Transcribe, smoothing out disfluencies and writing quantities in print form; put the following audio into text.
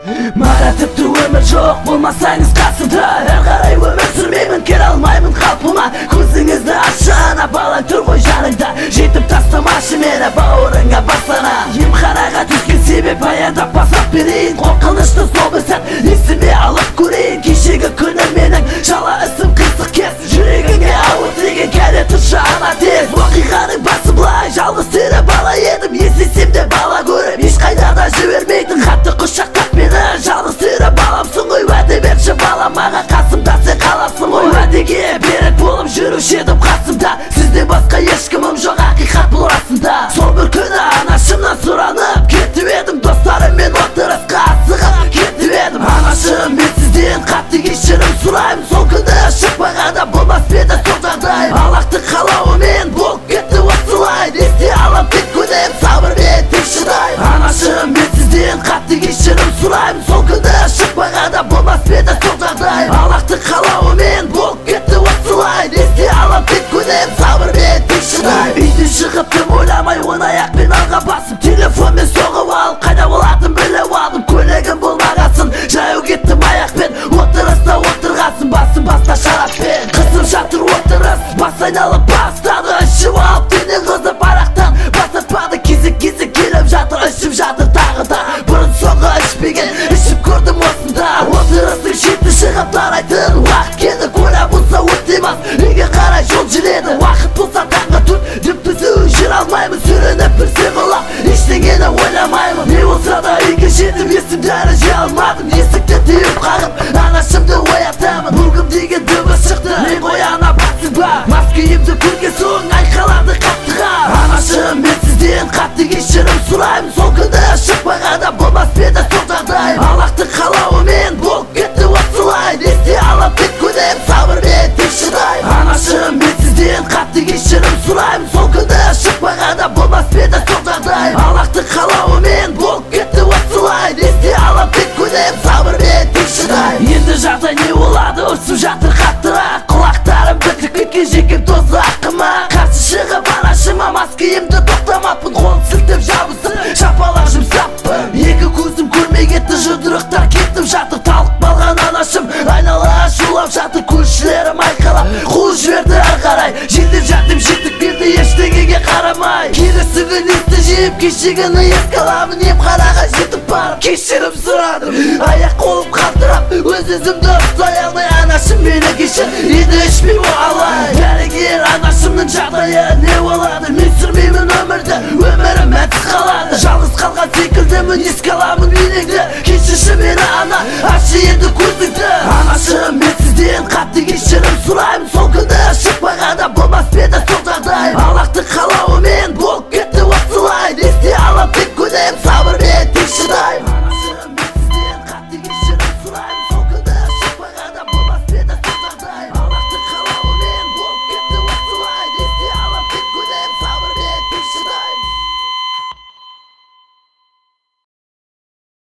Mara tіпті өмір жоқ болмасаңыз қасымда. Әр қарай өмір сүрмеймін, келе алмаймын қалпыма. Көзіңізді ашана балаң тұр ғой жаныңда. Жетіп тастамашы мені бауырыңа басана. Емханаға түскен себеп баяндап басып берейін. Қорқынышты сол бір сәт есіме алып көрейін. Кешегі күні менің жала ісім қисық кес. Жүрегіңе ауыр тиген кәне тұршы ана тез. Уақиғаның басы былай, жалғыз тірі бала едім. Естесем де бала көріп, ешқайда да жібермейтін. Қатты құшақтап мені, жалғыз тірі баламсың ғой. Уәде берші балам, маған қасымда сен қаласың ғой. Уәдеге берік болып жүруші едім қасымда. Сізден басқа ешкімім жоқ, ақиқат бұл расында. Сол бір күні анашымнан сұранып кетіп едім. Достарыммен отырысқа асығып кетіп едім. Анашым, мен сізден қатты кешірім сұраймын. Сол күні шықпағанда болмас еді сол жағдай. Аллахтың қалауымен болып кетті осылай. Есте алам тек күнем, сабырмен тек шыдаймын. Анашым, мен сізден қатты кешірім сұраймын. Сол күні шықпағанда болмас еді сол жағдай. Аллахтың қалауымен болып кетті осылай. Есте алам тек күнем, сабырмен тек шыдаймын. Үйден шығып тым ойламай он аяқпен алға басып, телефонмен соғып алып, қайда болатын біліп алдым. Көлігім болмағасын, жаяу кеттім аяқпен. Отырыста отырғасын, басым баста шараппен. Қызым жатыр отырыс, бас айналып бастады. Ішіп алып дене қызып арақтан бастатпады. Кезек келіп жатыр, ішіп жатыр тағы да. Бұрын соңғы ішпеген, ішіп көрдім осында. Отырыстың шеті шығып тарайтын уақыт келді. Көлә болса өтемас, үйге қарай жол жүреді. Уақыт болса таңғы төрт, деп түзу жүр алмаймын. Сүрініп бір сығылап, ештеңені ойламаймын. Не болса да үйге жетіп, есімдері жия алмадым. Есікті теуіп қағып, анашымды оятамын. Бұлғым деген дыбыс шықты, мен ояна басың ба? Мас күйімді көрген соң айқалады қаттыға. Анашым, мен сізден қатты кешірім сұраймын. Сол күні шықпағанда болмас еді сол жағдай. Аллахтың қалауымен болып кетті осылай. Есте алам тек күнем, сабырмен тек шыдаймын. Анашым, мен сізден қатты кешірім сұраймын. Сол күні шықпағанда болмас еді сол жағдай. Аллахтың қалауымен болып кетті осылай. Есте алам тек күнем, сабырмен тек шыдаймын. Енді жағдай не болады, ұрсып жатыр қаттырақ. Құлақтарым бітіп кеткен жекем тозы ақыма. Қарсы шығып анашыма мас киімді тоқтамаппын. Қолын сілтеп жабысып, шапалақ жұмсаппын. Екі көзім көрмей кетті, жұдырықтар кеттім жатыр. Талып қалған анашым айнала шулап жатыр. Көршілерім айқалап қуып жіберді ары қарай. Желдеп жаттым, жеттік берді ештеңеге қарамай. Келесі күн есті жиып, кешегіні еске аламын. Емханаға жетіп барып кешірім сұрадым. Аяқ қолым қалтырап, өз-өзімді ұстай алмай. Анашым, мені кешір, енді ішпей алай. Дәрігер, анашымның жағдайы не болады? Мен сүрмеймін өмірді, өмірім мәтсіз қалады. Жалғыз қалған секілдімін, еске аламын үйнеңді. Кешірші мені ана,